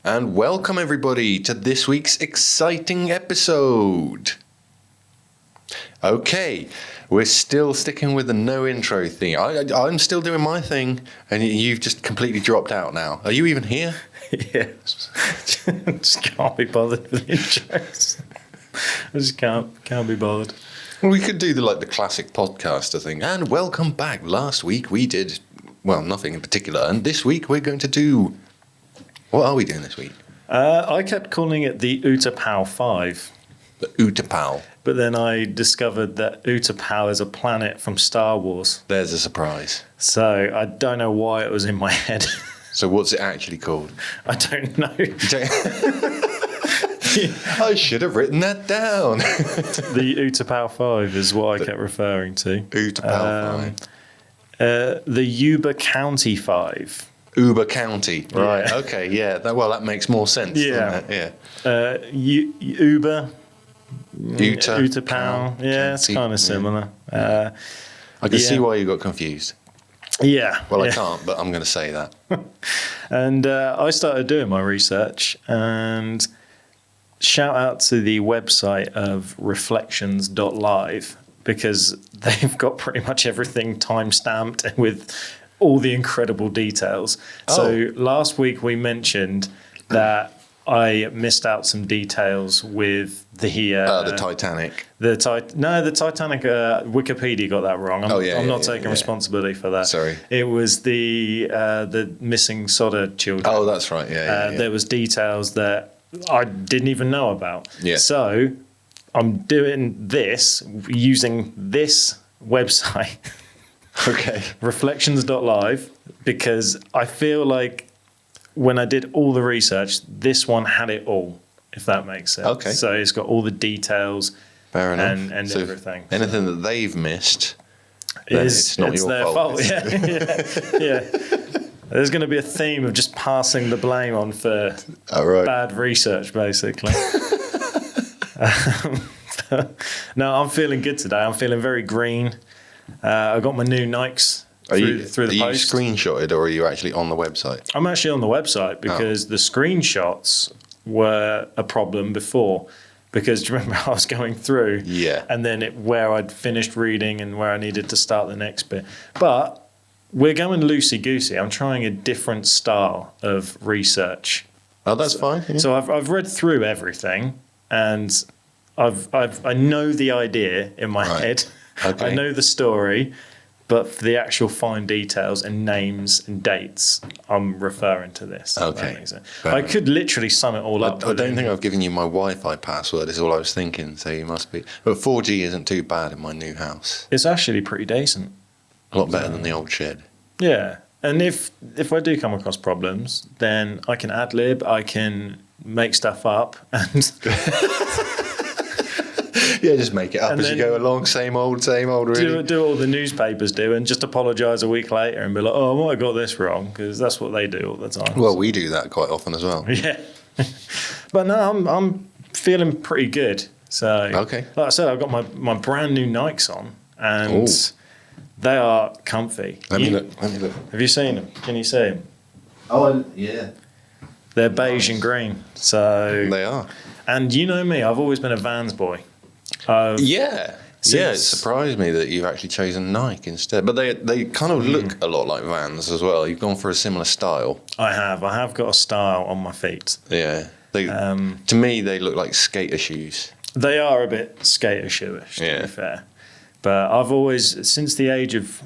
And welcome everybody to this week's exciting episode. Okay, we're still sticking with the no intro thing. I'm still doing my thing, and you've just completely dropped out now. Are you even here? Yeah, just can't be bothered with intros. I just can't be bothered. Well, we could do the classic podcaster thing. And welcome back. Last week we did, well, nothing in particular, and this week we're going to do. What are we doing this week? I kept calling it the Utapau 5. The Utapau. But then I discovered that Utapau is a planet from Star Wars. There's a surprise. So I don't know why it was in my head. So what's it actually called? I don't know. I should have written that down. The Utapau 5 is what I kept referring to. Utapau 5. The Yuba County 5. Uber County, right? Yeah. Okay, yeah. That makes more sense. Yeah, doesn't it? Uber, Utapau. Yeah, it's kind of similar. I can see why you got confused. Yeah. Well, yeah. I can't, but I'm going to say that. And I started doing my research, and shout out to the website of reflections.live, because they've got pretty much everything time-stamped with all the incredible details. Oh. So last week we mentioned that I missed out some details with the Titanic. The Titanic. Wikipedia got that wrong. I'm not taking responsibility for that. Sorry. It was the missing Sodder children. Oh, that's right. Yeah. There was details that I didn't even know about. Yeah. So I'm doing this using this website. Okay. Reflections.live, because I feel like when I did all the research, this one had it all, if that makes sense. Okay. So it's got all the details. Fair enough. And so everything. Anything that they've missed, it's not your their fault. Yeah. There's going to be a theme of just passing the blame on for bad research, basically. No, I'm feeling good today. I'm feeling very green. I got my new Nikes through the post. Are you screenshotted or are you actually on the website? I'm actually on the website because the screenshots were a problem before. Because do you remember I was going through? Yeah. And then where I'd finished reading and where I needed to start the next bit. But we're going loosey-goosey. I'm trying a different style of research. Oh, that's fine. Yeah. So I've read through everything, and I know the idea in my head. Okay. I know the story, but for the actual fine details and names and dates, I'm referring to this. Okay. I could literally sum it all up. I don't think I've given you my Wi-Fi password, is all I was thinking, so you must be. But 4G isn't too bad in my new house. It's actually pretty decent. A lot better than the old shed. Yeah. And if I do come across problems, then I can ad-lib, I can make stuff up, and... Yeah, just make it up and as you go along. Same old, really. Do all the newspapers do, and just apologise a week later and be like, "Oh, I might have got this wrong," because that's what they do all the time. Well, we do that quite often as well. Yeah, but no, I'm feeling pretty good. So, okay, like I said, I've got my brand new Nikes on, and they are comfy. Let me look. Have you seen them? Can you see them? Oh, yeah. They're beige and green. So they are. And you know me, I've always been a Vans boy. Yeah, it surprised me that you've actually chosen Nike instead. But they kind of look a lot like Vans as well. You've gone for a similar style. I have got a style on my feet. Yeah, to me they look like skater shoes. They are a bit skater shoeish, to be fair. But I've always, since the age of,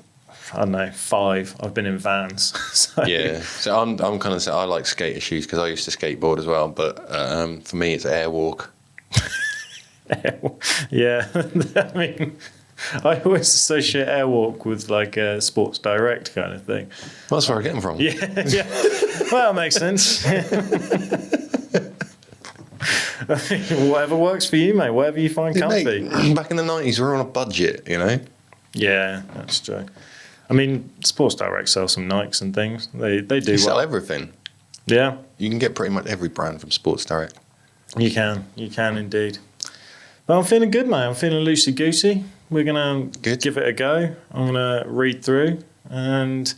I don't know, 5, I've been in Vans. So I'm kind of, I like skater shoes because I used to skateboard as well. But for me, it's Airwalk. Yeah, I mean, I always associate Airwalk with like a Sports Direct kind of thing. Well, that's where I get them from. Yeah. Well, that makes sense. Whatever works for you, mate. Whatever you find comfy. Mate, back in the 90s, we were on a budget, you know? Yeah, that's true. I mean, Sports Direct sells some Nikes and things. They do They sell everything. Yeah. You can get pretty much every brand from Sports Direct. You can indeed. But I'm feeling good, mate. I'm feeling loosey-goosey. We're going to give it a go. I'm going to read through and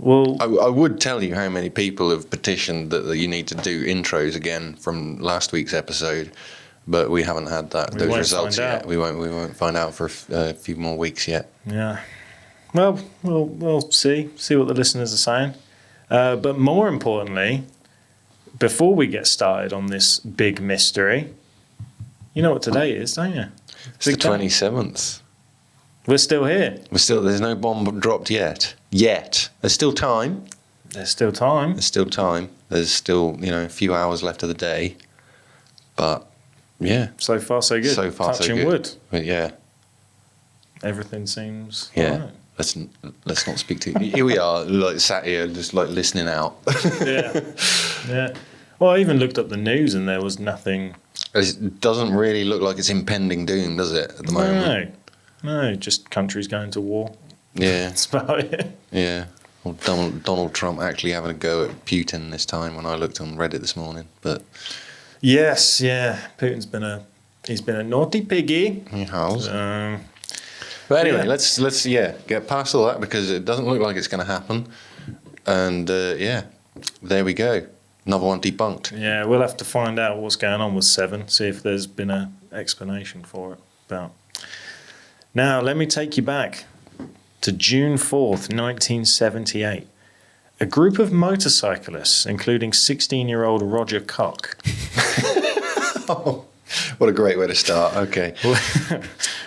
Well, I would tell you how many people have petitioned that you need to do intros again from last week's episode, but we haven't had those results yet. We won't find out for a few more weeks yet. Yeah. Well, we'll see what the listeners are saying. But more importantly, before we get started on this big mystery, you know what today is, don't you? It's the 27th. We're still here. There's no bomb dropped yet. There's still time. There's still time. There's still, a few hours left of the day. But, yeah. So far, so good. Touching wood. But, yeah. Everything seems all right. Let's not speak to... Here we are, sat here, just, listening out. Yeah. Well, I even looked up the news and there was nothing... It doesn't really look like it's impending doom, does it, at the moment? No, just countries going to war. Yeah. That's about it. Yeah. Well, Donald Trump actually having a go at Putin this time when I looked on Reddit this morning, but... Yes, yeah. Putin's been a naughty piggy. He has. But anyway, let's get past all that because it doesn't look like it's going to happen. And, there we go. Another one debunked. Yeah, we'll have to find out what's going on with 7, see if there's been an explanation for it. Now, let me take you back to June 4th, 1978. A group of motorcyclists, including 16-year-old Roger Koch. Oh, what a great way to start. Okay.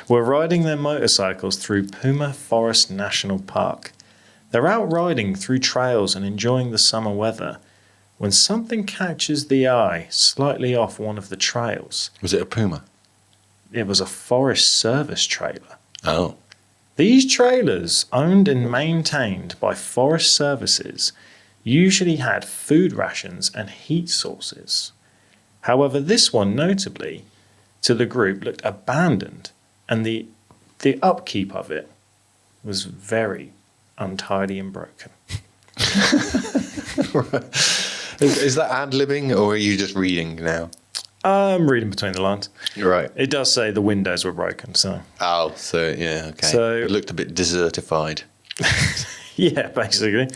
were riding their motorcycles through Puma Forest National Park. They're out riding through trails and enjoying the summer weather when something catches the eye slightly off one of the trails. Was it a Puma? It was a Forest Service trailer. Oh. These trailers, owned and maintained by Forest Services, usually had food rations and heat sources. However, this one, notably, to the group looked abandoned, and the upkeep of it was very untidy and broken. Is that ad-libbing, or are you just reading now? I'm reading between the lines. You're right. It does say the windows were broken, so... Oh, so, yeah, okay. So, it looked a bit desertified. Yeah, basically.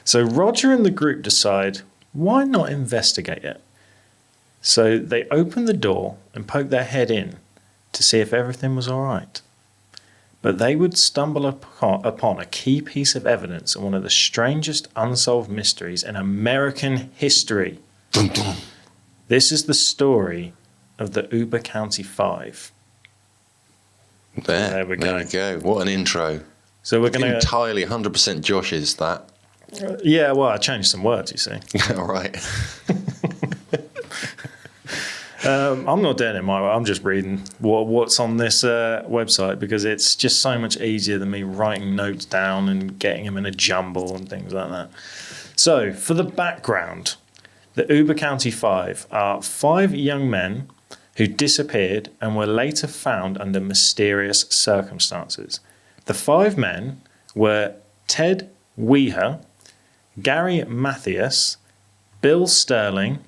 So Roger and the group decide, why not investigate it? So they open the door and poke their head in to see if everything was all right. But they would stumble upon a key piece of evidence and one of the strangest unsolved mysteries in American history. Dun, dun. This is the story of the Yuba County Five. There we go. What an intro. So we're going to... Entirely 100% Josh's, that. Yeah, well, I changed some words, you see. All right. I'm not doing it my way. I'm just reading what's on this website because it's just so much easier than me writing notes down and getting them in a jumble and things like that. So, for the background, the Yuba County Five are 5 young men who disappeared and were later found under mysterious circumstances. The 5 men were Ted Weher, Gary Mathias, Bill Sterling,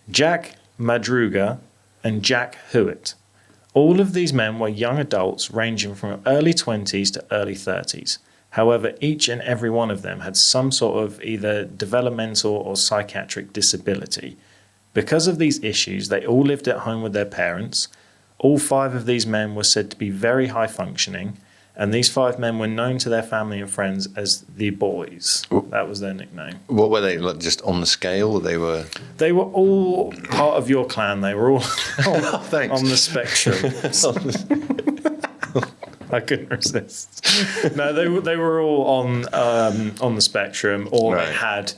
Jack Madruga, and Jack Hewitt. All of these men were young adults ranging from early 20s to early 30s. However, each and every one of them had some sort of either developmental or psychiatric disability. Because of these issues, they all lived at home with their parents. All 5 of these men were said to be very high functioning, and these 5 men were known to their family and friends as the Boys. That was their nickname. What were they, like, just on the scale? They were all part of your clan. They were all on the spectrum. I couldn't resist. No, they were all on the spectrum, or right. They had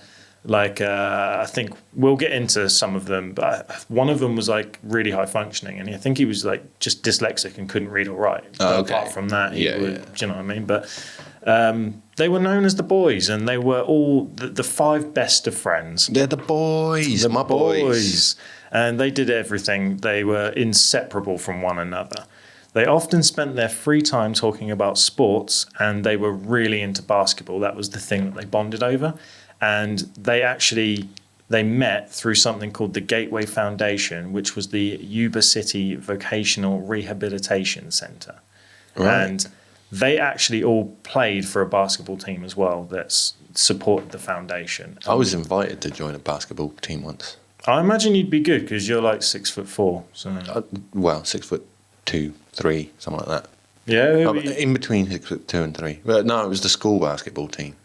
like I think we'll get into some of them, but one of them was like really high functioning, and I think he was like just dyslexic and couldn't read or write. But apart from that, do you know what I mean? But they were known as the Boys, and they were all the 5 best of friends. They're the boys, my boys. And they did everything. They were inseparable from one another. They often spent their free time talking about sports, and they were really into basketball. That was the thing that they bonded over. And they met through something called the Gateway Foundation, which was the Yuba City Vocational Rehabilitation Center. Right. And they actually all played for a basketball team as well that's supported the foundation. I was invited to join a basketball team once. I imagine you'd be good because you're like 6'4". So 6'2", 3", something like that. yeah, In between 6'2" and 3". But no, it was the school basketball team.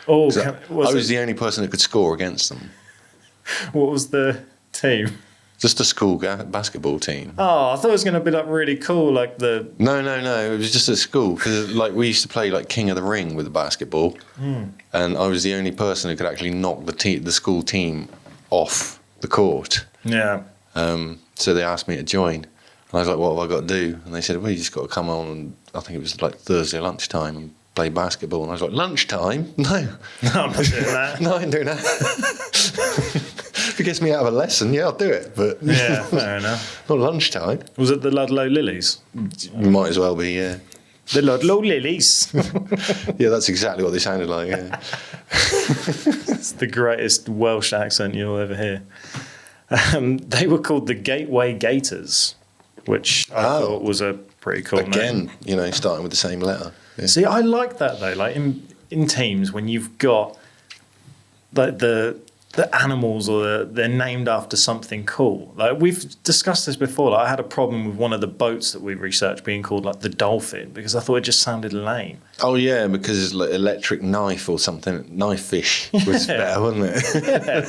Oh, I was the only person that could score against them. What was the team? Just a school basketball team. Oh, I thought it was going to be like really cool, like the. No. It was just at school because like we used to play like King of the Ring with the basketball, and I was the only person who could actually knock the school team off the court. Yeah. So they asked me to join, and I was like, "What have I got to do?" And they said, "Well, you just got to come on." And I think it was like Thursday lunchtime and play basketball. And I was like, "Lunchtime? No, I'm not doing that. no, I ain't doing that." If it gets me out of a lesson, yeah, I'll do it. But Yeah, fair enough. not lunchtime. Was it the Ludlow Lilies? Might as well be, yeah. The Ludlow Lilies. Yeah, that's exactly what they sounded like, yeah. It's the greatest Welsh accent you'll ever hear. They were called the Gateway Gators, which I thought was a pretty cool name. Again, starting with the same letter. Yeah. See, I like that though. Like in teams, when you've got like the animals or they're named after something cool. Like we've discussed this before. Like I had a problem with one of the boats that we researched being called like the Dolphin because I thought it just sounded lame. Oh yeah, because it's like electric knife or something. Knife fish was better, wasn't it? Yeah.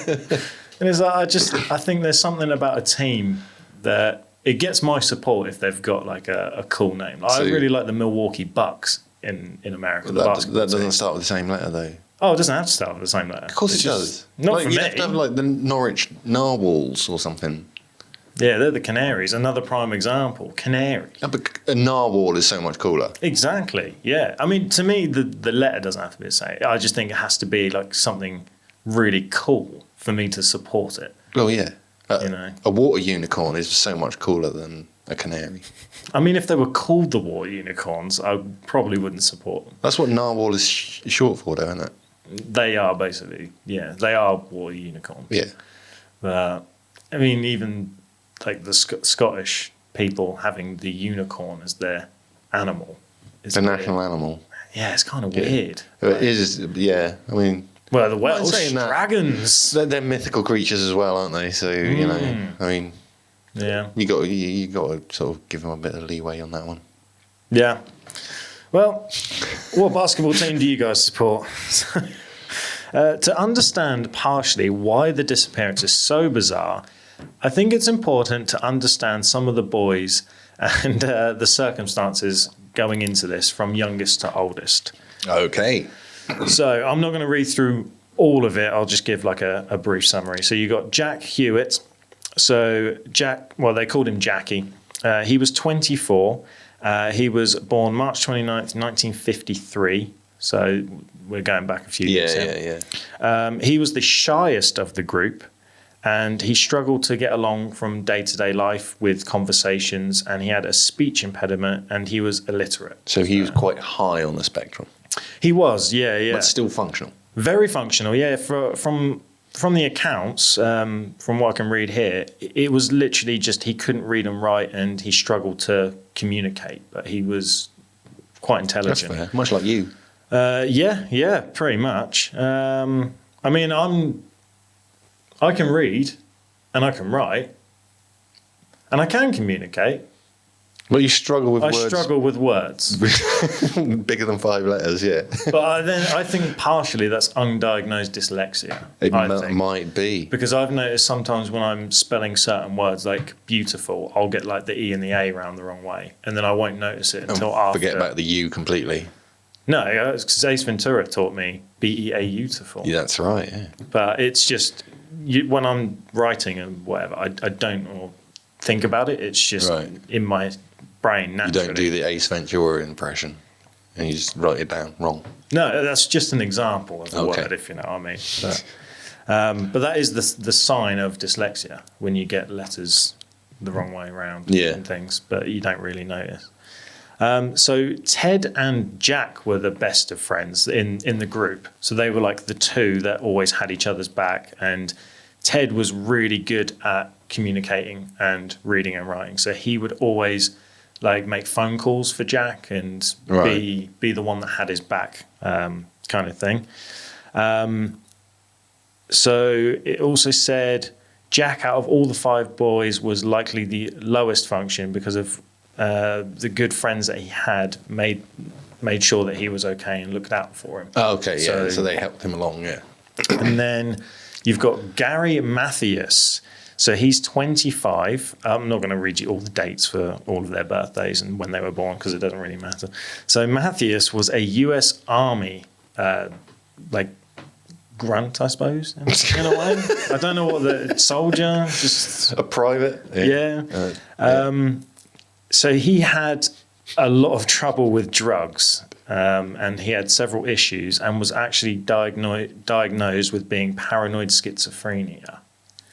And it's like I think there's something about a team that it gets my support if they've got like a cool name. Like, I really like the Milwaukee Bucks in America. That doesn't start with the same letter though. Oh, it doesn't have to start with the same letter. Of course it does. Not for me. You have to have like the Norwich Narwhals or something. Yeah, they're the Canaries. Another prime example. Canary. Yeah, but a narwhal is so much cooler. Exactly. Yeah. I mean, to me, the letter doesn't have to be the same. I just think it has to be like something really cool for me to support it. Oh yeah. A water unicorn is so much cooler than a canary. I mean, if they were called the water unicorns, I probably wouldn't support them. That's what narwhal is short for, though, isn't it? They are basically, yeah, they are water unicorns. Yeah. But I mean, even like the Scottish people having the unicorn as their animal. The national animal. Yeah, it's kind of weird. It is, yeah. I mean, well, the Welsh dragons. They're mythical creatures as well, aren't they? So, I mean, yeah, you got to sort of give them a bit of leeway on that one. Yeah. Well, what basketball team do you guys support? To understand partially why the disappearance is so bizarre, I think it's important to understand some of the boys and the circumstances going into this from youngest to oldest. Okay. So I'm not going to read through all of it. I'll just give like a brief summary. So you got Jack Hewitt. So they called him Jackie. He was 24. He was born March 29th, 1953. So we're going back a few years. Yeah. He was the shyest of the group, and he struggled to get along from day-to-day life with conversations, and he had a speech impediment, and he was illiterate. So he was quite high on the spectrum. He was, yeah. But still functional. Very functional, yeah. From the accounts, from what I can read here, it was literally just he couldn't read and write, and he struggled to communicate, but he was quite intelligent. That's fair. Much like you. Yeah, pretty much. I mean, I can read, and I can write, and I can communicate. Well, you struggle with words. I struggle with words. Bigger than 5 letters, yeah. But I think partially that's undiagnosed dyslexia. It might be. Because I've noticed sometimes when I'm spelling certain words, like beautiful, I'll get like the E and the A round the wrong way. And then I won't notice it until after. Forget about the U completely. No, because Ace Ventura taught me B-E-A-utiful. Yeah, that's right, yeah. But it's just, when I'm writing and whatever, I don't think about it. It's just in my brain naturally. You don't do the Ace Ventura impression and you just write it down wrong. No, that's just an example of a word, if you know what I mean. But that is the sign of dyslexia, when you get letters the wrong way around and things, but you don't really notice. So Ted and Jack were the best of friends in the group. So they were like the two that always had each other's back, and Ted was really good at communicating and reading and writing. So he would always like make phone calls for Jack and be the one that had his back, kind of thing. So it also said Jack, out of all the 5 boys, was likely the lowest function because of the good friends that he had made sure that he was okay and looked out for him. Oh, okay, yeah. So they helped him along, yeah. And then you've got Gary Mathias. So he's 25. I'm not going to read you all the dates for all of their birthdays and when they were born because it doesn't really matter. So Mathias was a U.S. Army, grunt, I suppose, in a way. I don't know what the soldier, just a private. Yeah. So he had a lot of trouble with drugs, and he had several issues, and was actually diagnosed with being paranoid schizophrenia.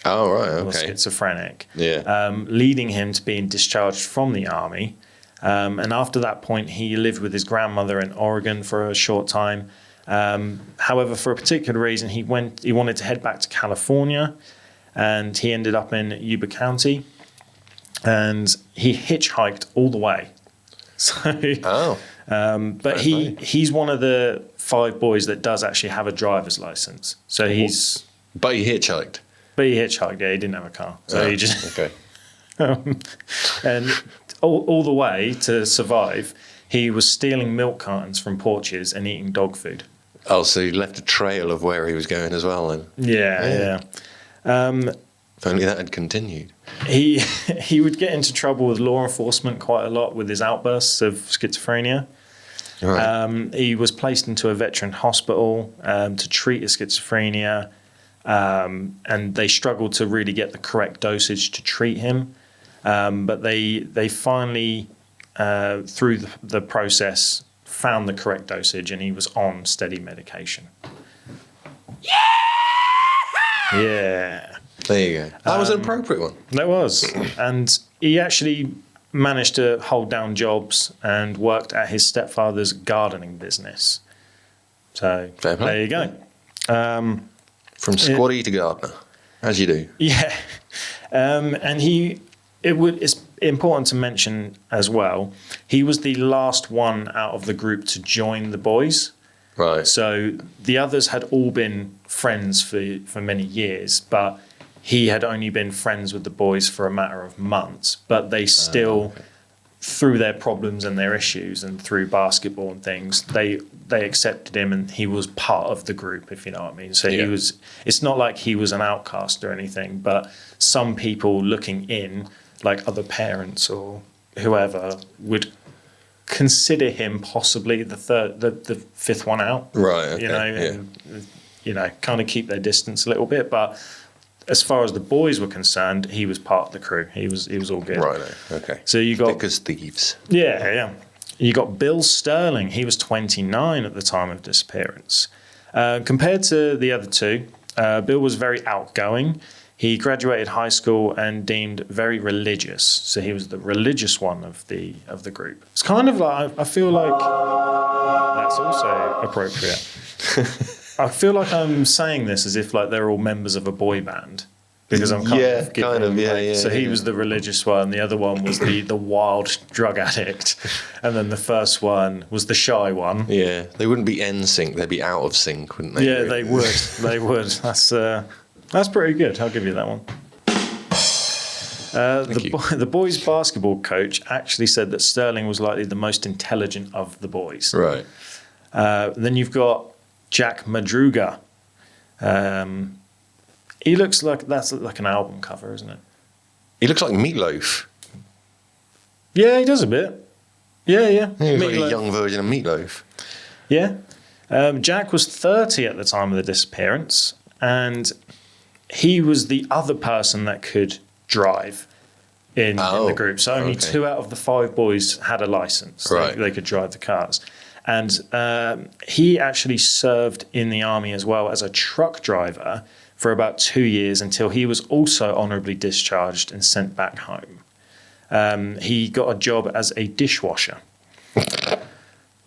Oh right, okay. Or schizophrenic. Yeah. Leading him to being discharged from the army, and after that point, he lived with his grandmother in Oregon for a short time. However, for a particular reason, he wanted to head back to California, and he ended up in Yuba County, and he hitchhiked all the way. So, but he's one of the 5 boys that does actually have a driver's license. So But he hitchhiked. But he hitchhiked. Yeah, he didn't have a car, so he just okay. And all the way to survive, he was stealing milk cartons from porches and eating dog food. Oh, so he left a trail of where he was going as well then. Yeah. If only that had continued. He would get into trouble with law enforcement quite a lot with his outbursts of schizophrenia. Right. He was placed into a veteran hospital to treat his schizophrenia, and they struggled to really get the correct dosage to treat him. But they finally, through the process, found the correct dosage, and he was on steady medication. Yeah. There you go. That was an appropriate one. That was. And he actually managed to hold down jobs and worked at his stepfather's gardening business. So there you go. From squatty to gardener, as you do. Yeah. And it's important to mention as well, he was the last one out of the group to join the boys. Right. So the others had all been friends for many years, but he had only been friends with the boys for a matter of months. But they still, through their problems and their issues and through basketball and things, they accepted him, and he was part of the group, if you know what I mean. So he was. It's not like he was an outcast or anything, but some people looking in, like other parents or whoever, would consider him possibly the 5th one out. Right. Okay, and kind of keep their distance a little bit. But as far as the boys were concerned, he was part of the crew. He was all good. Right. Okay. So you got thick as thieves. Yeah. You got Bill Sterling. He was 29 at the time of disappearance. Compared to the other 2, Bill was very outgoing. He graduated high school and deemed very religious. So he was the religious one of the group. It's kind of like, I feel like that's also appropriate. I feel like I'm saying this as if like they're all members of a boy band. Because I'm kind of giving So he was the religious one, the other one was the wild drug addict, and then the first one was the shy one. Yeah, they wouldn't be in sync; they'd be out of sync, wouldn't they? Yeah, they would. They would. That's pretty good. I'll give you that one. The boys' basketball coach actually said that Sterling was likely the most intelligent of the boys. Right. Then you've got Jack Madruga. He looks like that's like an album cover, isn't it? He looks like Meatloaf. Yeah, he does a bit. Yeah. He looks like a young version of Meatloaf. Yeah. Jack was 30 at the time of the disappearance, and he was the other person that could drive in the group. So only 2 out of the 5 boys had a license. Right. They could drive the cars. And he actually served in the army as well as a truck driver for about 2 years until he was also honorably discharged and sent back home. He got a job as a dishwasher.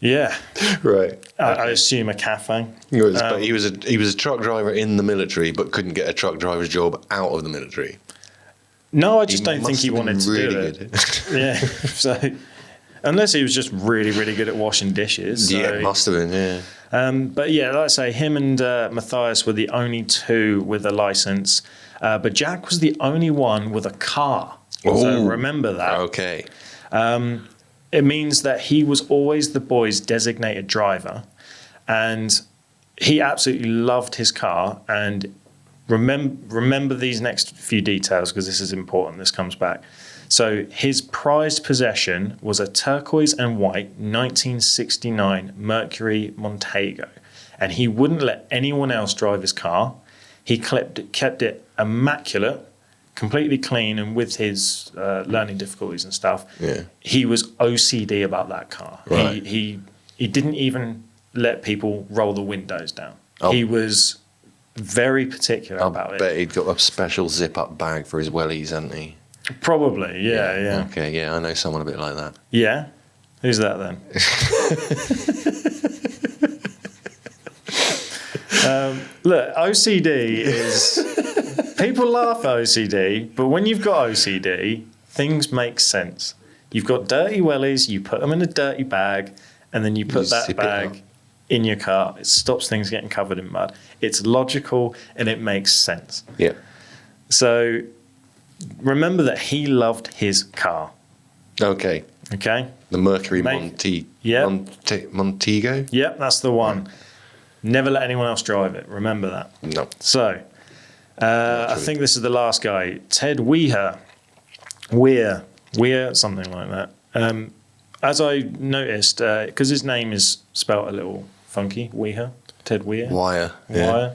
Yeah. Right. I assume a cafe. But he was a truck driver in the military, but couldn't get a truck driver's job out of the military. No, I just don't think he must have wanted to been do really it. good. Yeah. So, unless he was just really, really good at washing dishes. So, Yeah, it must have been, yeah. but yeah, like I say, him and Matthias were the only two with a license. But Jack was the only one with a car. So Ooh, remember that. Okay. It means that he was always the boys' designated driver. And he absolutely loved his car. And remember these next few details, because this is important. This comes back. So his prized possession was a turquoise and white 1969 Mercury Montego, and he wouldn't let anyone else drive his car. He kept it immaculate, completely clean, and with his learning difficulties and stuff, he was OCD about that car. Right. He didn't even let people roll the windows down. Oh. He was very particular about it. I bet he'd got a special zip-up bag for his wellies, hadn't he? Probably, yeah. Okay, yeah, I know someone a bit like that. Yeah? Who's that then? Look, OCD is... People laugh at OCD, but when you've got OCD, things make sense. You've got dirty wellies, you put them in a dirty bag, and then you put that bag in your car. It stops things getting covered in mud. It's logical, and it makes sense. Yeah. So... remember that he loved his car. Okay. Okay? The Mercury Yep. Montego? Yep, that's the one. Right. Never let anyone else drive it. Remember that. No. So, I think this is the last guy. Ted Weir, something like that. As I noticed, because his name is spelt a little funky, Weir, Ted Weir. Wire. Yeah.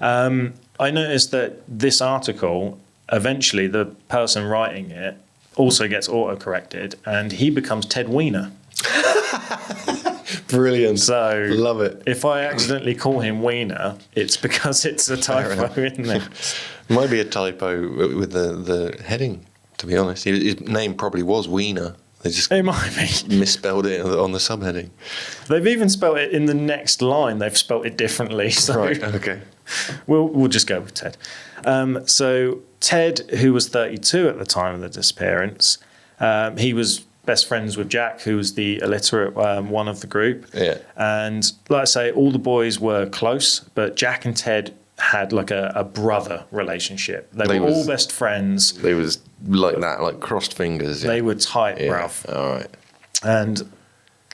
I noticed that this article... eventually, the person writing it also gets auto-corrected, and he becomes Ted Wiener. Brilliant. So, love it. If I accidentally call him Wiener, it's because it's a typo in there. Might be a typo with the heading, to be honest. His name probably was Wiener. They just it might be misspelled it on the subheading. They've even spelled it in the next line. They've spelled it differently. So right. Okay. We'll just go with Ted. So Ted, who was 32 at the time of the disappearance, he was best friends with Jack, who was the illiterate one of the group. Yeah. And like I say, all the boys were close, but Jack and Ted had like a brother relationship. They were all best friends. They was like that, like crossed fingers. Yeah. They were tight, bruv. All right. And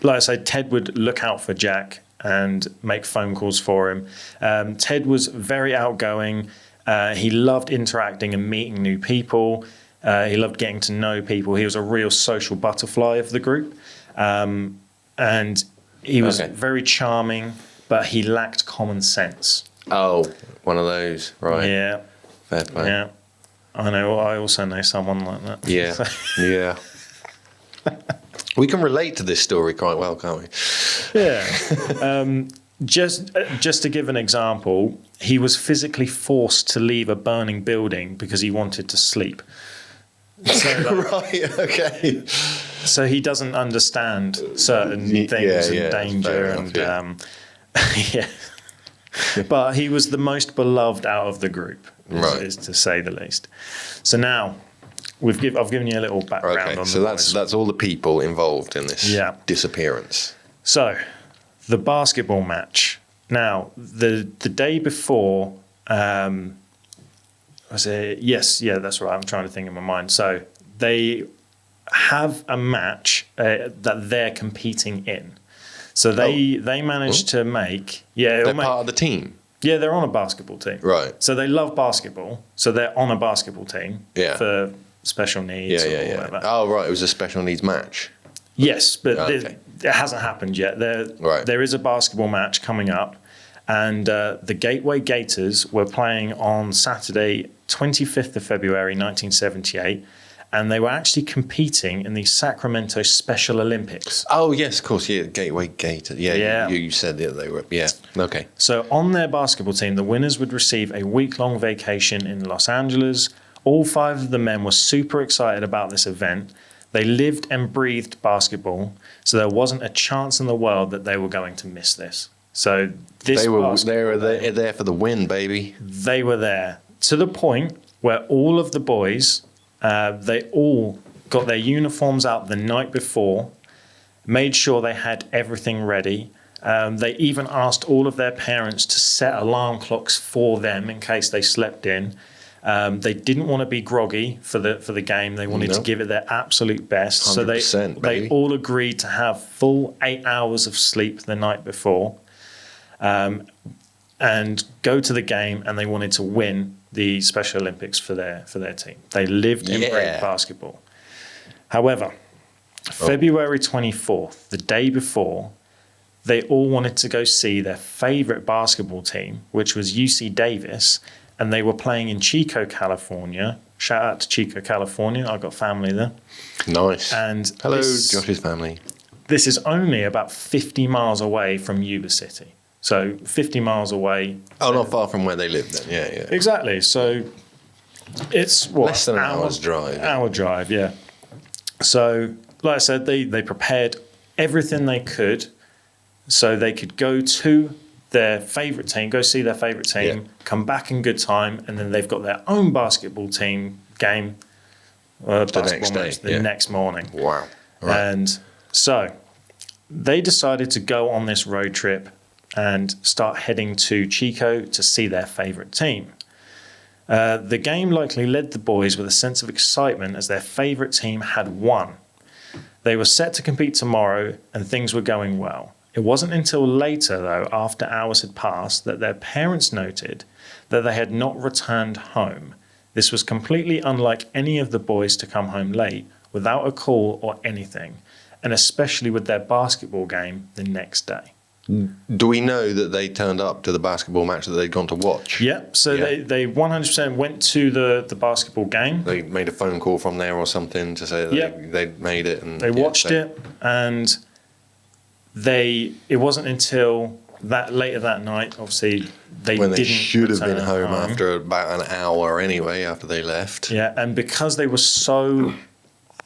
like I say, Ted would look out for Jack and make phone calls for him. Ted was very outgoing. He loved interacting and meeting new people. He loved getting to know people. He was a real social butterfly of the group. And he was very charming, but he lacked common sense. Oh, one of those, right. Yeah. Fair play. Yeah. I know. I also know someone like that. Yeah. Yeah. We can relate to this story quite well, can't we? Yeah. Just to give an example, he was physically forced to leave a burning building because he wanted to sleep. So right, okay. So he doesn't understand certain things and danger and yeah. But he was the most beloved out of the group, is to say the least. So now I've given you a little background on so that's all the people involved in this disappearance. So the basketball match. Now the day before, that's right. I'm trying to think in my mind. So they have a match that they're competing in. So they managed to make they're part of the team. Yeah, they're on a basketball team. Right. So they love basketball. So they're on a basketball team for special needs or whatever. Oh, right. It was a special needs match. Yes, but it hasn't happened yet. There is a basketball match coming up, and the Gateway Gators were playing on Saturday, 25th of February, 1978, and they were actually competing in the Sacramento Special Olympics. Oh, yes, of course, Gateway Gators. Yeah. You said that they were, okay. So on their basketball team, the winners would receive a week-long vacation in Los Angeles. All 5 of the men were super excited about this event. They lived and breathed basketball, so there wasn't a chance in the world that they were going to miss this. So they were there for the win, baby. They were there to the point where all of the boys They all got their uniforms out the night before, made sure they had everything ready. They even asked all of their parents to set alarm clocks for them in case they slept in. They didn't want to be groggy for the game. They wanted to give it their absolute best. So they all agreed to have full 8 hours of sleep the night before, and go to the game. And they wanted to win the Special Olympics for their team. They lived and breathed basketball. However, February 24th, the day before, they all wanted to go see their favorite basketball team, which was UC Davis, and they were playing in Chico, California. Shout out to Chico, California. I've got family there. Nice. And hello, Josh's family. This is only about 50 miles away from Yuba City. So 50 miles away. Oh, not far from where they live then. Yeah. Exactly. So it's what? Less than an hour's drive. Hour drive, yeah. So, like I said, they prepared everything they could so they could go to their favourite team, go see their favourite team, come back in good time, and then they've got their own basketball team game the next morning. Wow. Right. And so they decided to go on this road trip and start heading to Chico to see their favourite team. The game likely led the boys with a sense of excitement as their favourite team had won. They were set to compete tomorrow and things were going well. It wasn't until later, though, after hours had passed, that their parents noted that they had not returned home. This was completely unlike any of the boys to come home late, without a call or anything, and especially with their basketball game the next day. Do we know that they turned up to the basketball match that they'd gone to watch? Yep, so they 100% went to the basketball game. They made a phone call from there or something to say that they'd made it. And they watched it, and it wasn't until later that night, obviously, when they should have been home after about an hour anyway, after they left. Yeah, and because they were so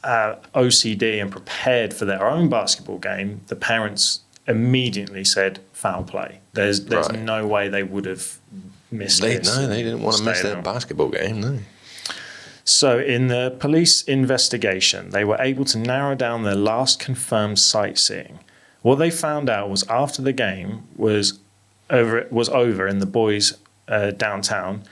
OCD and prepared for their own basketball game, the parents immediately said foul play. There's no way they would have missed it. No, they didn't want to miss their basketball game, no. So in the police investigation, they were able to narrow down their last confirmed sightseeing. What they found out was after the game was over in the boys' downtown,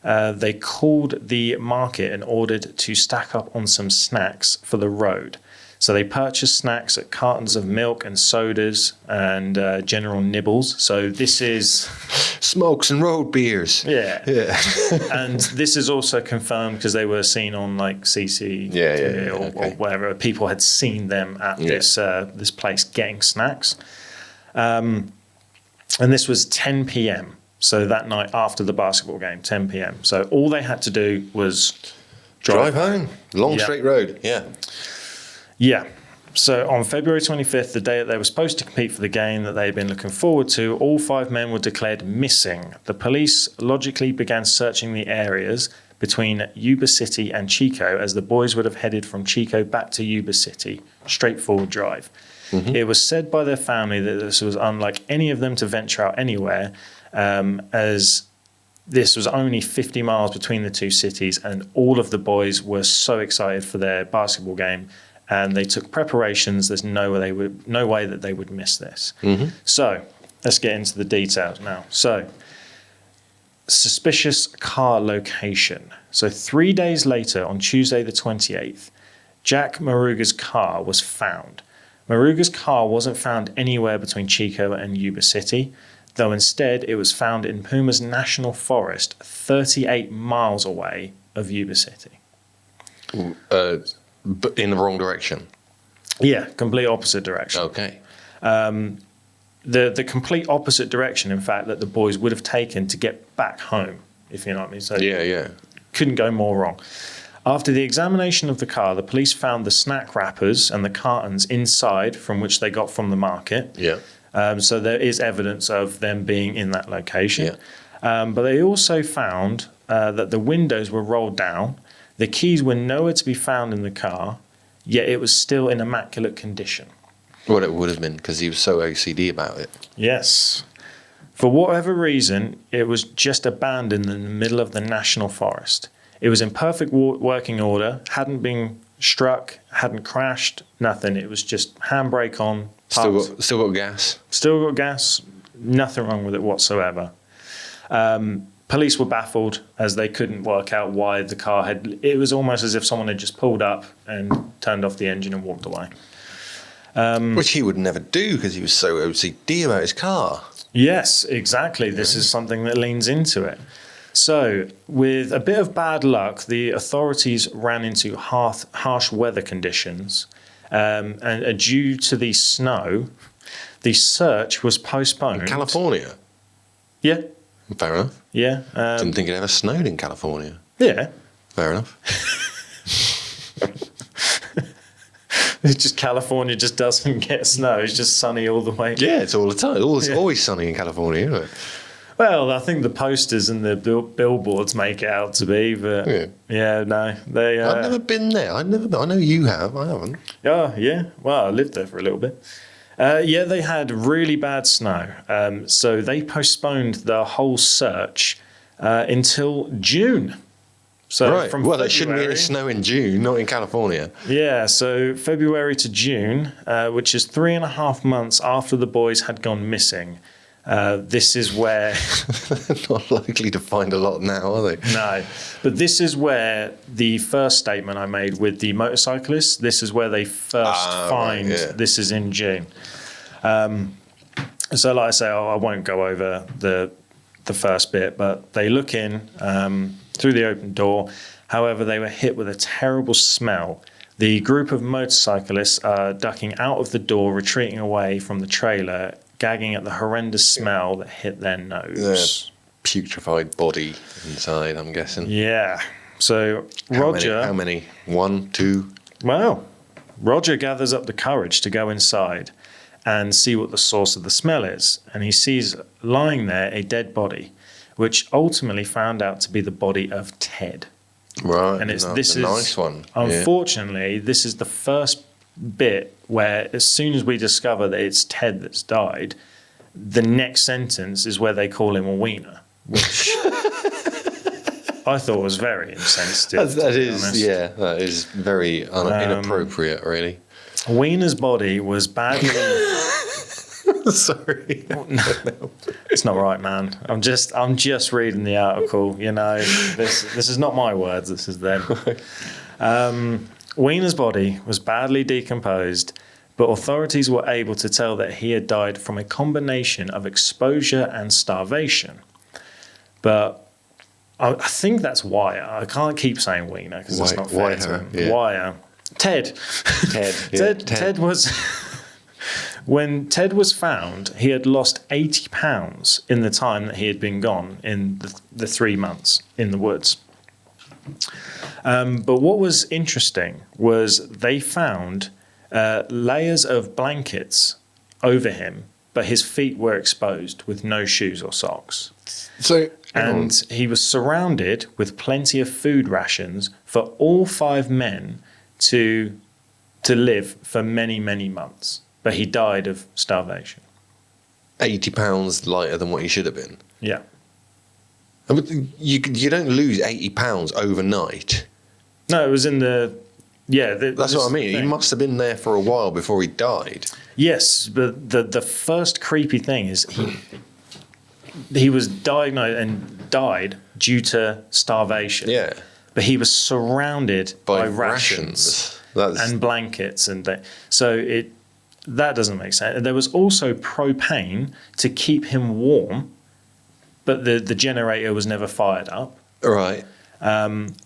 they called the market and ordered to stack up on some snacks for the road. So they purchased snacks at cartons of milk and sodas and general nibbles. So this is... smokes and road beers. Yeah. And this is also confirmed because they were seen on like CC or whatever. People had seen them at this place getting snacks. And this was 10 p.m. So that night after the basketball game, 10 p.m. So all they had to do was drive home. Long straight road. Yeah. So on February 25th, the day that they were supposed to compete for the game that they had been looking forward to, all 5 men were declared missing. The police logically began searching the areas between Yuba City and Chico, as the boys would have headed from Chico back to Yuba City, straightforward drive. Mm-hmm. It was said by their family that this was unlike any of them to venture out anywhere, as this was only 50 miles between the two cities, and all of the boys were so excited for their basketball game. And they took preparations. There's no way that they would miss this. Mm-hmm. So let's get into the details now. So suspicious car location. So 3 days later, on Tuesday the 28th, Jack Maruga's car was found. Maruga's car wasn't found anywhere between Chico and Yuba City, though instead it was found in Puma's National Forest, 38 miles away of Yuba City. But in the wrong direction. Yeah, complete opposite direction. Okay. The complete opposite direction, in fact, that the boys would have taken to get back home, if you know what I mean. So couldn't go more wrong. After the examination of the car, the police found the snack wrappers and the cartons inside from which they got from the market. Yeah. So there is evidence of them being in that location. Yeah. But they also found that the windows were rolled down. The keys were nowhere to be found in the car, yet it was still in immaculate condition. Well, it would have been because he was so OCD about it. Yes. For whatever reason, it was just abandoned in the middle of the national forest. It was in perfect working order, hadn't been struck, hadn't crashed, nothing. It was just handbrake on. Still got gas. Still got gas. Nothing wrong with it whatsoever. Police were baffled as they couldn't work out why the car had... It was almost as if someone had just pulled up and turned off the engine and walked away. Which he would never do because he was so OCD about his car. Yes, exactly. This is something that leans into it. So, with a bit of bad luck, the authorities ran into harsh weather conditions, and due to the snow, the search was postponed. In California? Yeah. Fair enough. Yeah. Didn't think it ever snowed in California. Yeah. Fair enough. It's just California just doesn't get snow. It's just sunny all the way. Yeah, it's all the time. It's always sunny in California, isn't it? Well, I think the posters and the billboards make it out to be, but no, they. I've never been there. I know you have. I haven't. Oh yeah. Well, I lived there for a little bit. They had really bad snow, so they postponed the whole search until June. So right. From there shouldn't be any snow in June, not in California. Yeah, so February to June, which is 3.5 months after the boys had gone missing. This is where... They're not likely to find a lot now, are they? No, but this is where the first statement I made with the motorcyclists, this is where they first find this is in June. So like I say, I won't go over the first bit, but they look in through the open door. However, they were hit with a terrible smell. The group of motorcyclists are ducking out of the door, retreating away from the trailer, gagging at the horrendous smell that hit their nose. Putrefied body inside, I'm guessing. Yeah. So Roger... How many? 1, 2? Well, Roger gathers up the courage to go inside and see what the source of the smell is. And he sees lying there a dead body, which ultimately found out to be the body of Ted. Right. And this is a nice one. Unfortunately, this is the first bit where as soon as we discover that it's Ted that's died, the next sentence is where they call him a wiener, which I thought was very insensitive. That is very inappropriate, really. Wiener's body was badly... Sorry. No, it's not right, man. I'm just reading the article, This is not my words, this is them. Wiener's body was badly decomposed, but authorities were able to tell that he had died from a combination of exposure and starvation. But I think that's Wire. I can't keep saying Wiener because it's not fair to him. Yeah. Wire. Ted. Ted was... When Ted was found, he had lost 80 pounds in the time that he had been gone in the 3 months in the woods. But what was interesting was they found layers of blankets over him, but his feet were exposed with no shoes or socks. And he was surrounded with plenty of food rations for all 5 men to live for many, many months. But he died of starvation. 80 pounds lighter than what he should have been. Yeah. You don't lose 80 pounds overnight. No, it was in the... Yeah. That's what I mean. He must have been there for a while before he died. Yes, but the first creepy thing is he was diagnosed and died due to starvation. Yeah. But he was surrounded by rations and blankets. That doesn't make sense. There was also propane to keep him warm, but the generator was never fired up. Right.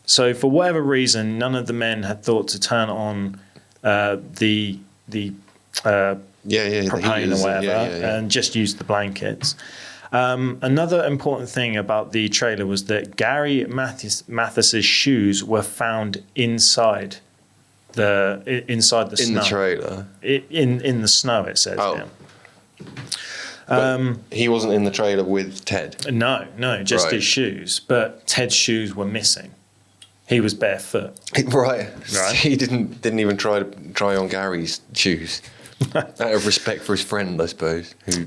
So for whatever reason, none of the men had thought to turn on the propane or whatever, and just use the blankets. Another important thing about the trailer was that Gary Mathis's shoes were found inside the snow. In the trailer? In the snow, it says. Oh. Yeah. He wasn't in the trailer with Ted? No, just his shoes. But Ted's shoes were missing. He was barefoot. Right. He didn't even try on Gary's shoes. Out of respect for his friend, I suppose, who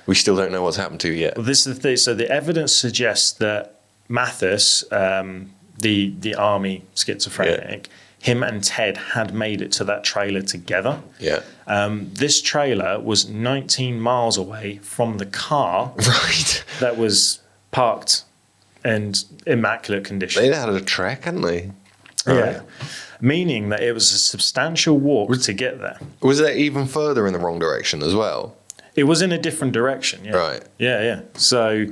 we still don't know what's happened to yet. Well, this is the thing. So the evidence suggests that Mathis the army schizophrenic, him and Ted had made it to that trailer together. Yeah. This trailer was 19 miles away from the car Right. that was parked in immaculate condition. They had a trek, hadn't they? Yeah. Meaning that it was a substantial walk to get there. Was that even further in the wrong direction as well? It was in a different direction, yeah. Right. Yeah. So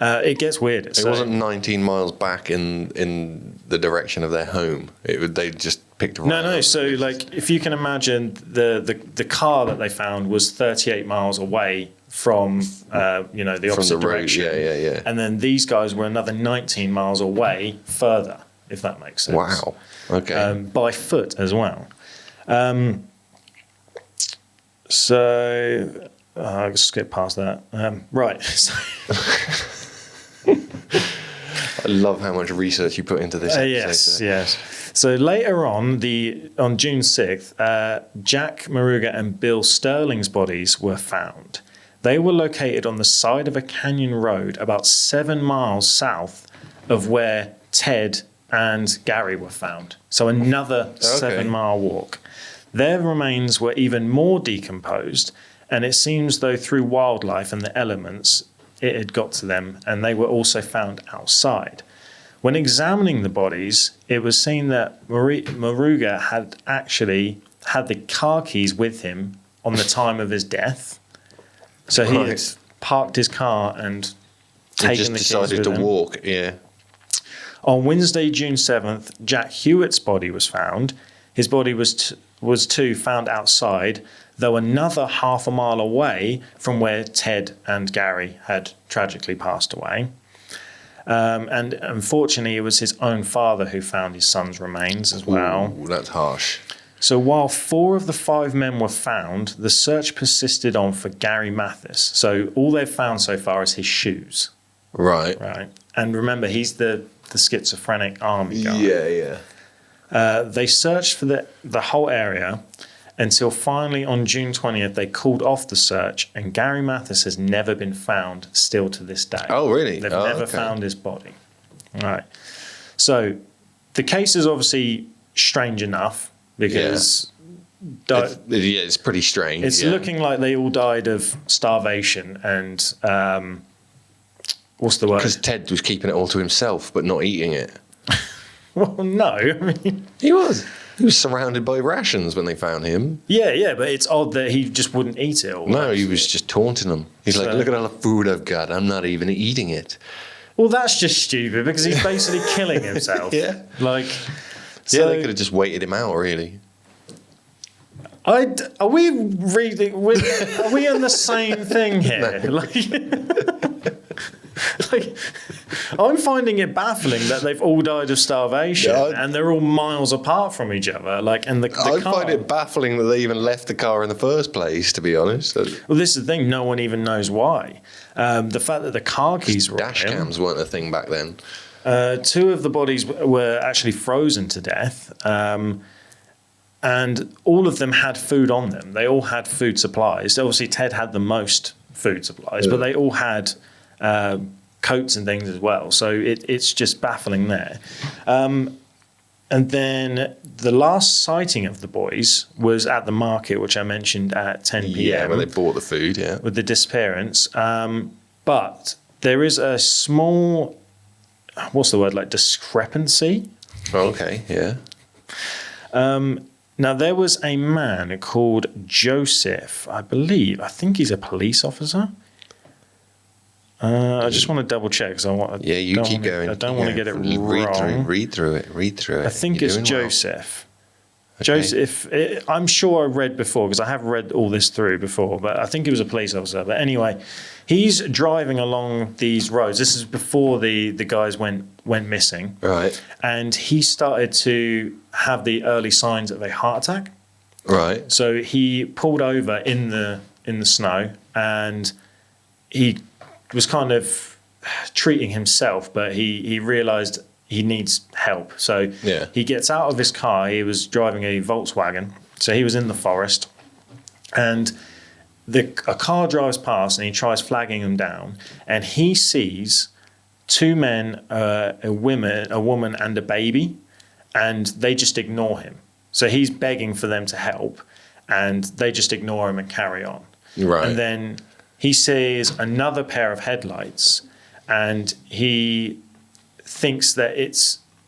it gets weirder. It wasn't 19 miles back in the direction of their home. They just picked a right. No. So, like, if you can imagine, the car that they found was 38 miles away from, the opposite direction. Yeah. And then these guys were another 19 miles away further, if that makes sense. Wow. Okay. By foot as well. So I'll skip past that. Right. So I love how much research you put into this episode. Yes. So later on June 6th, Jack Maruga and Bill Sterling's bodies were found. They were located on the side of a canyon road about 7 miles south of where Ted and Gary were found. So another 7-mile walk. Their remains were even more decomposed, and it seems though through wildlife and the elements, it had got to them, and they were also found outside. When examining the bodies, it was seen that Maruga had actually had the car keys with him on the time of his death. So he had parked his car and taken the keys with him. Just decided to walk, yeah. On Wednesday, June 7th, Jack Hewitt's body was found. His body was too found outside, though another half a mile away from where Ted and Gary had tragically passed away. And unfortunately, it was his own father who found his son's remains as well. Ooh, that's harsh. So while 4 of the 5 men were found, the search persisted on for Gary Mathis. So all they've found so far is his shoes. Right. And remember, he's the schizophrenic army guy. Yeah. They searched for the whole area until finally on June 20th, they called off the search, and Gary Mathis has never been found still to this day. Oh, really? They've never found his body. All right. So the case is obviously strange enough because... it's pretty strange. It's looking like they all died of starvation and... what's the word? Because Ted was keeping it all to himself, but not eating it. Well, no. I mean... He was surrounded by rations when they found him. Yeah, but it's odd that he just wouldn't eat it all. No, actually. He was just taunting them. He's like, look at all the food I've got. I'm not even eating it. Well, that's just stupid because he's basically killing himself. Yeah. Like... So, they could have just waited him out, really. Are we on the same thing here? Like, I'm finding it baffling that they've all died of starvation and they're all miles apart from each other. Like, and the car. I find it baffling that they even left the car in the first place, to be honest. Well, this is the thing. No one even knows why. The fact that the car keys were dash cams weren't a thing back then. 2 of the bodies were actually frozen to death. And all of them had food on them. They all had food supplies. Obviously, Ted had the most food supplies, but they all had coats and things as well. So it's just baffling there. And then the last sighting of the boys was at the market, which I mentioned at 10 p.m. Yeah, when they bought the food, with the disappearance. But there is a small, what's the word, like discrepancy? Okay, yeah. Now, there was a man called Joseph, I think he's a police officer. I just want to double check because I want. Yeah, you keep going. I don't want to get it wrong. Read through it. I think it's Joseph. Well. Joseph. I'm sure I read before because I have read all this through before, but I think he was a police officer. But anyway, he's driving along these roads. This is before the guys went missing. Right. And he started to have the early signs of a heart attack. Right. So he pulled over in the snow and he was kind of treating himself, but he realized he needs help. So he gets out of his car. He was driving a Volkswagen. So he was in the forest and a car drives past and he tries flagging him down and he sees two men, a woman, and a baby, and they just ignore him. So he's begging for them to help, and they just ignore him and carry on. Right. And then he sees another pair of headlights, and he thinks that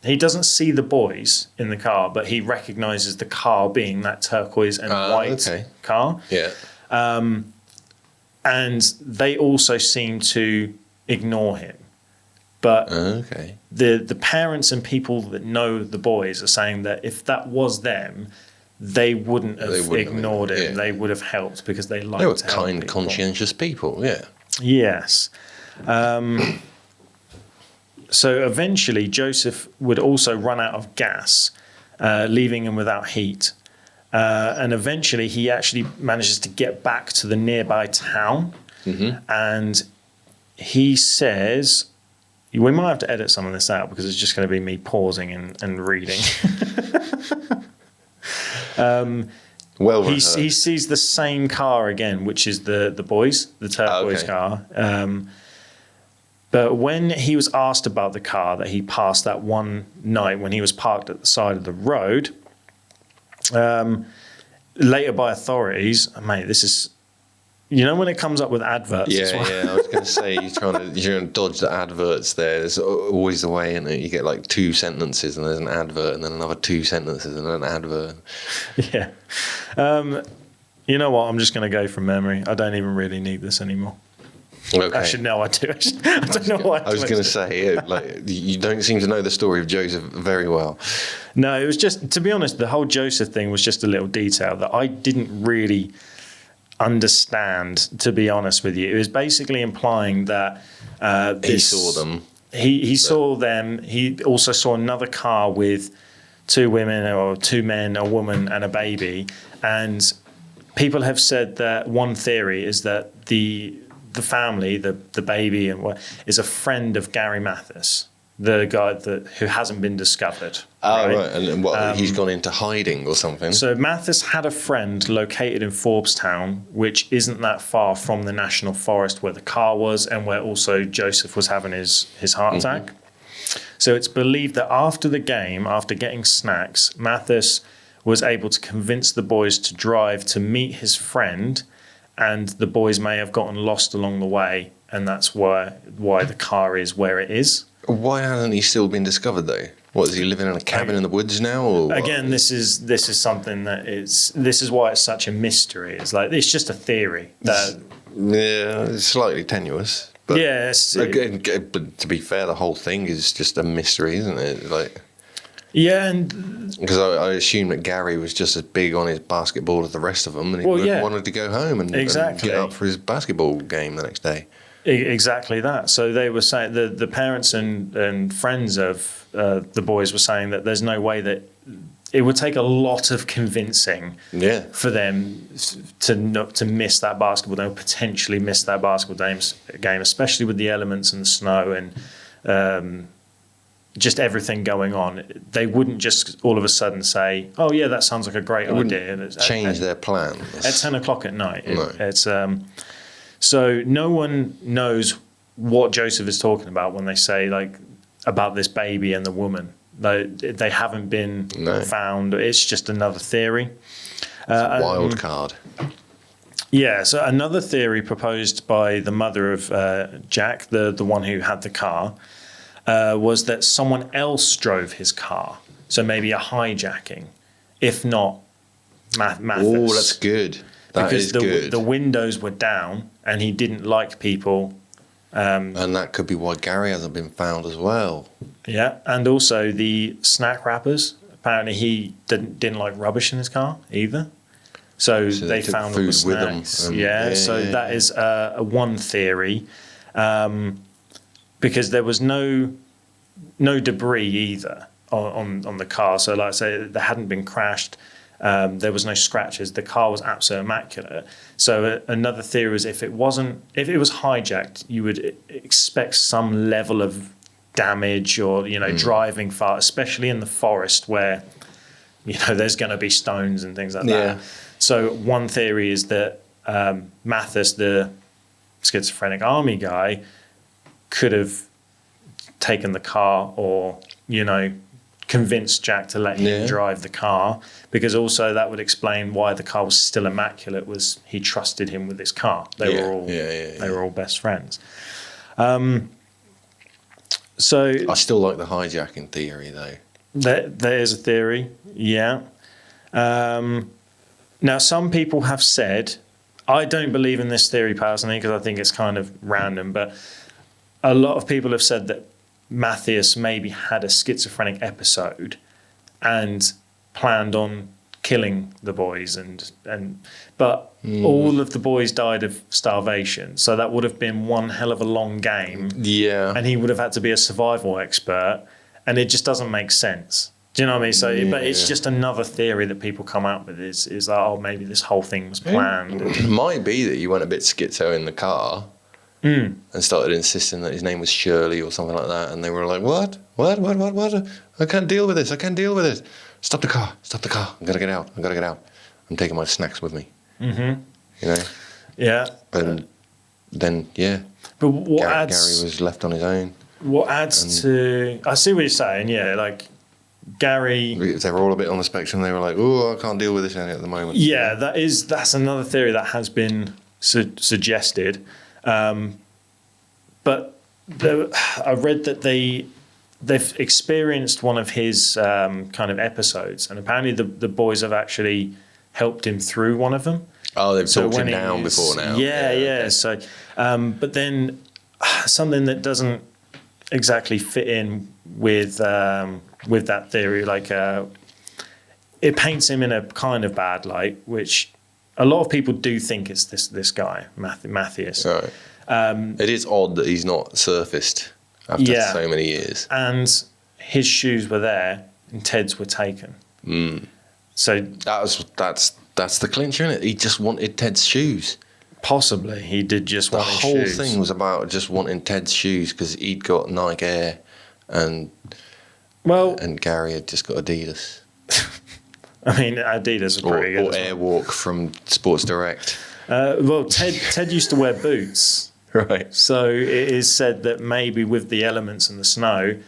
he doesn't see the boys in the car, but he recognizes the car being that turquoise and white car. Yeah. And they also seem to ignore him. But the parents and people that know the boys are saying that if that was them, they wouldn't have ignored him. Yeah. They would have helped because they liked to help. They were kind, conscientious people, yeah. Yes. So eventually Joseph would also run out of gas, leaving him without heat. And eventually he actually manages to get back to the nearby town. Mm-hmm. And he says, we might have to edit some of this out because it's just going to be me pausing and reading. He sees the same car again, which is the boys, the turquoise car. But when he was asked about the car that he passed that one night when he was parked at the side of the road, later by authorities, mate, this is, when it comes up with adverts. Yeah, I was going to say, you're trying to dodge the adverts there. There's always the way, isn't it? You get like 2 sentences and there's an advert and then another 2 sentences and an advert. Yeah. You know what? I'm just going to go from memory. I don't even really need this anymore. Okay. Actually, no, I do. I don't know why. I was going to say, you don't seem to know the story of Joseph very well. No, it was just, to be honest, the whole Joseph thing was just a little detail that I didn't really understand, to be honest with you. It was basically implying that he saw them. He saw them. He also saw another car with 2 women or 2 men, a woman and a baby. And people have said that one theory is that the family, the baby, is a friend of Gary Mathis, the guy who hasn't been discovered. Oh, right. And what, he's gone into hiding or something? So Mathis had a friend located in Forbestown, which isn't that far from the National Forest where the car was and where also Joseph was having his heart attack. So it's believed that after the game, after getting snacks, Mathis was able to convince the boys to drive to meet his friend, and the boys may have gotten lost along the way, and that's why the car is where it is. Why hasn't he still been discovered, though? What, is he living in a cabin in the woods now? Or again, this is something that this is why it's such a mystery. It's just a theory that it's slightly tenuous. But yes. Again, but to be fair, the whole thing is just a mystery, isn't it? Yeah, and because I assume that Gary was just as big on his basketball as the rest of them, and he wanted to go home and get up for his basketball game the next day. Exactly that. So they were saying the parents and friends of the boys were saying that there's no way that it would take a lot of convincing for them to miss that basketball game, potentially miss that basketball game, especially with the elements and the snow and just everything going on. They wouldn't just all of a sudden say, "Oh yeah, that sounds like a great idea." Change their plans at 10 o'clock at night. No. It's so no one knows what Joseph is talking about when they say about this baby and the woman. They haven't been found. It's just another theory. It's a wild card. Yeah, so another theory proposed by the mother of Jack, the one who had the car, was that someone else drove his car. So maybe a hijacking, if not Mathis. Oh, that's good. Because the windows were down and he didn't like people. And that could be why Gary hasn't been found as well. Yeah, and also the snack wrappers. Apparently he didn't like rubbish in his car either. So they found all the snacks. With them. So that is one theory. Because there was no debris either on the car. So like I say, there hadn't been crashed. There was no scratches. The car was absolutely immaculate. So another theory is if it was hijacked, you would expect some level of damage or driving far, especially in the forest where there's going to be stones and things like that. So one theory is that Mathis, the schizophrenic army guy, could have taken the car or, convinced Jack to let him drive the car, because also that would explain why the car was still immaculate, was he trusted him with his car. They were all best friends. So I still like the hijacking theory, though. There's a theory, yeah. Now, some people have said, I don't believe in this theory personally because I think it's kind of random, but a lot of people have said that Matthias maybe had a schizophrenic episode and planned on killing the boys, but all of the boys died of starvation, so that would have been one hell of a long game. Yeah. And he would have had to be a survival expert, and it just doesn't make sense. Do you know what I mean? So, but it's just another theory that people come up with is that, oh, maybe this whole thing was planned. It might be that you went a bit schizo in the car and started insisting that his name was Shirley or something like that, and they were like, what? I can't deal with this. Stop the car. I'm going to get out. I'm taking my snacks with me. Mm-hmm. Yeah. And then, But what Gary was left on his own. What adds to... I see what you're saying, yeah, like Gary... They were all a bit on the spectrum. They were like, oh, I can't deal with this at the moment. Yeah, that's another theory that has been suggested. But I read that they've experienced one of his kind of episodes, and apparently the boys have actually helped him through one of them. Oh, they've talked him down before now. Yeah. Okay. So, but then something that doesn't exactly fit in with that theory, like it paints him in a kind of bad light, which a lot of people do think it's this guy, Matthias. Right. It is odd that he's not surfaced after so many years. And his shoes were there and Ted's were taken. So that's the clincher, isn't it? He just wanted Ted's shoes. Possibly he did just want his shoes. The whole thing was about just wanting Ted's shoes because he'd got Nike Air and Gary had just got Adidas. I mean, Adidas are pretty good. Or Airwalk from Sports Direct. Ted used to wear boots. Right. So it is said that maybe with the elements and the snow,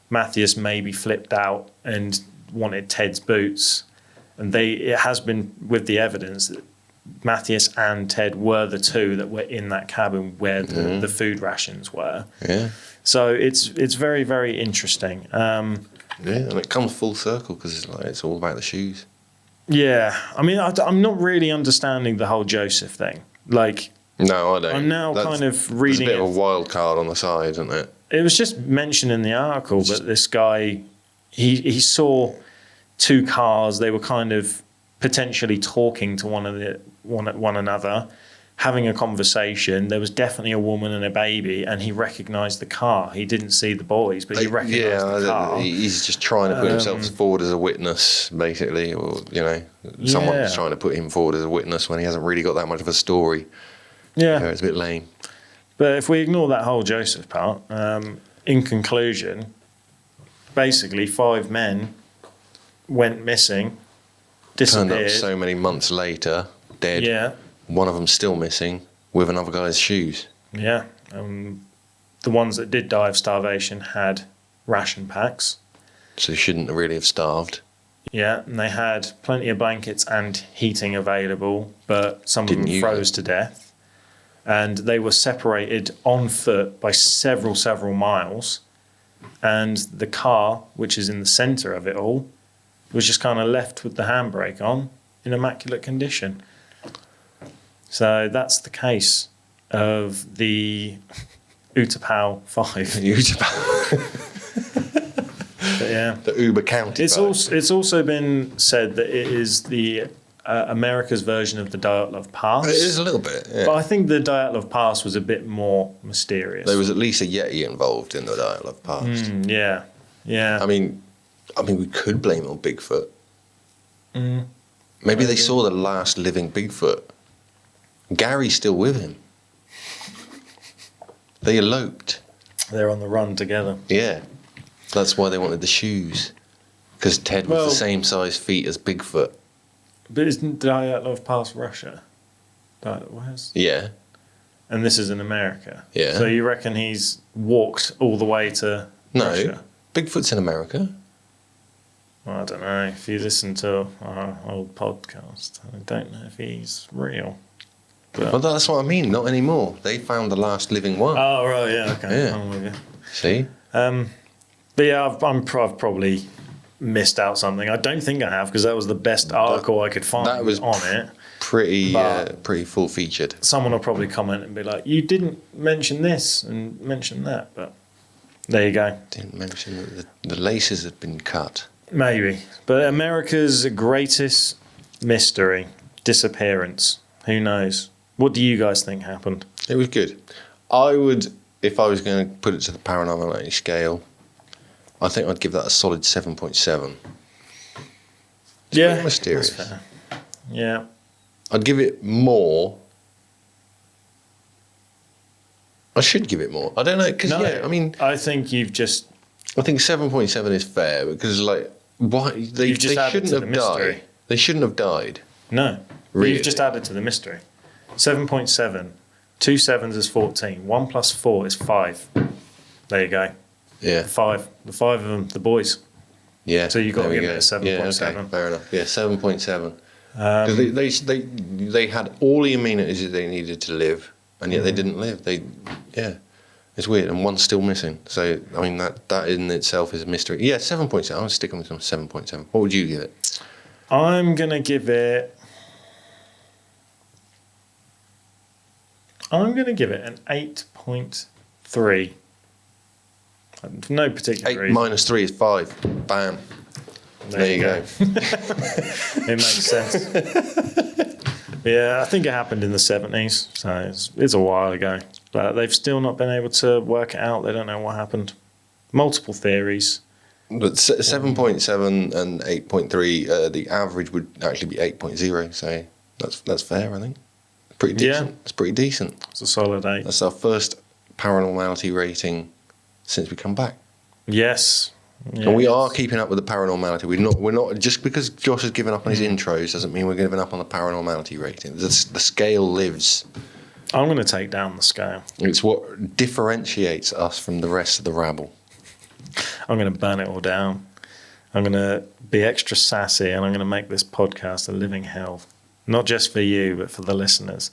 Matthias maybe flipped out and wanted Ted's boots. And it has been with the evidence that Matthias and Ted were the two that were in that cabin where the food rations were. Yeah. So it's very, very interesting. And it comes full circle because it's all about the shoes. Yeah. I mean, I'm not really understanding the whole Joseph thing. Like... No, I don't. I'm now kind of reading. There's a bit of a wild card on the side, isn't it? It was just mentioned in the article, but this guy, he saw two cars. They were kind of potentially talking to one another, having a conversation. There was definitely a woman and a baby, and he recognised the car. He didn't see the boys, but he recognised the car. He's just trying to put himself forward as a witness, basically, or someone's trying to put him forward as a witness when he hasn't really got that much of a story. Yeah. It's a bit lame. But if we ignore that whole Joseph part, in conclusion, basically 5 men went missing, disappeared. Turned up so many months later, dead. Yeah. One of them still missing with another guy's shoes. Yeah. The ones that did die of starvation had ration packs. So they shouldn't really have starved. Yeah, and they had plenty of blankets and heating available, but some of them froze to death. And they were separated on foot by several miles. And the car, which is in the centre of it all, was just kind of left with the handbrake on in immaculate condition. So that's the case of the Utapau 5. The Uber County. It's also been said that it is the America's version of the Dyatlov Pass. It is a little bit, yeah. But I think the Dyatlov Pass was a bit more mysterious. There was at least a Yeti involved in the Dyatlov Pass. Yeah. I mean, we could blame it on Bigfoot. Maybe they saw the last living Bigfoot. Gary's still with him. They eloped. They're on the run together. Yeah. That's why they wanted the shoes. Because Ted was the same size feet as Bigfoot. But isn't Dyatlov Pass Russia? Yeah. And this is in America. Yeah. So you reckon he's walked all the way to No, Russia? Bigfoot's in America. Well, I don't know. If you listen to our old podcast, I don't know if he's real. But... Well, that's what I mean. Not anymore. They found the last living one. Oh, right, yeah, okay. Yeah. I'm with you. See? But yeah, I've probably missed out something. I don't think I have, because that was the best article I could find on it. Pretty full featured. Someone will probably comment and be like, "You didn't mention this and mention that," but there you go. Didn't mention that the laces had been cut. Maybe. But America's greatest mystery, disappearance. Who knows? What do you guys think happened? It was good. I would, if I was going to put it to the paranormality scale, I think I'd give that a solid 7.7. Yeah, mysterious. that's fair. Yeah. I'd give it more. I should give it more. I don't know, because I think you've just... I think 7.7 is fair, because why they shouldn't have died. They shouldn't have died. No. Really? You've just added to the mystery. 7.7. 2 sevens is 14. 1 plus 4 is 5. There you go. Yeah. 5. The 5 of them, the boys. Yeah. So you've got to give it a 7.7. Yeah, okay, fair enough. Yeah, 7.7. Because they had all the amenities that they needed to live, and yet they didn't live. It's weird, and one's still missing. So I mean that in itself is a mystery. Yeah, 7.7. I'm sticking with some 7.7. What would you give it? I'm gonna give it an 8.3. No particular 8 reason. minus 3 is 5. Bam. There you go. It makes sense. Yeah, I think it happened in the 70s, so it's a while ago. But they've still not been able to work it out. They don't know what happened. Multiple theories. But 7.7 and 8.3, the average would actually be 8.0, so that's fair, I think. Pretty decent. Yeah. It's pretty decent. It's a solid 8. That's our first paranormality rating since we come back. Yes. And we are keeping up with the paranormality. We're not just because Josh has given up on his intros doesn't mean we're giving up on the paranormality rating. The scale lives. I'm going to take down the scale. It's what differentiates us from the rest of the rabble. I'm going to burn it all down. I'm going to be extra sassy, and I'm going to make this podcast a living hell. Not just for you, but for the listeners.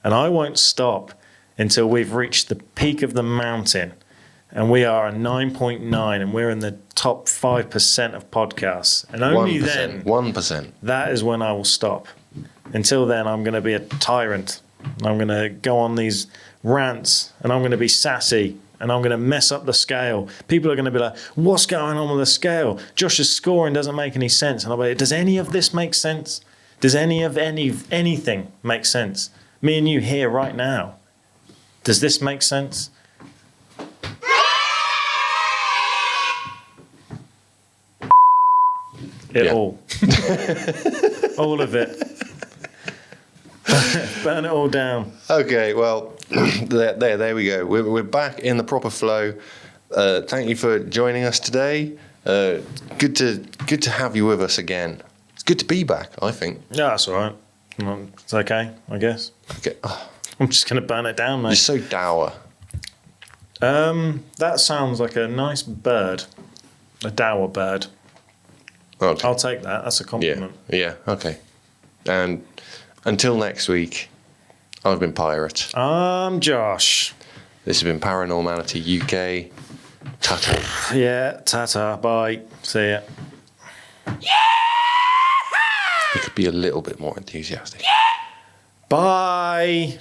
And I won't stop until we've reached the peak of the mountain. And we are a 9.9, and we're in the top 5% of podcasts. And only 1%, then, 1%. That is when I will stop. Until then, I'm going to be a tyrant. I'm going to go on these rants, and I'm going to be sassy, and I'm going to mess up the scale. People are going to be like, what's going on with the scale? Josh's scoring doesn't make any sense. And I'll be like, does any of this make sense? Does anything make sense? Me and you here right now. Does this make sense? All. All of it. Burn it all down. Okay, well, there we go. We're back in the proper flow. Thank you for joining us today. Good to have you with us again. It's good to be back, I think. Yeah, that's all right. It's okay, I guess. Okay. Oh. I'm just going to burn it down, mate. You're so dour. That sounds like a nice bird. A dour bird. Okay. I'll take that. That's a compliment. Yeah, okay. And until next week, I've been Pirate. I'm Josh. This has been Paranormality UK. Ta-ta. Yeah, ta-ta. Bye. See ya. You could be a little bit more enthusiastic. Bye.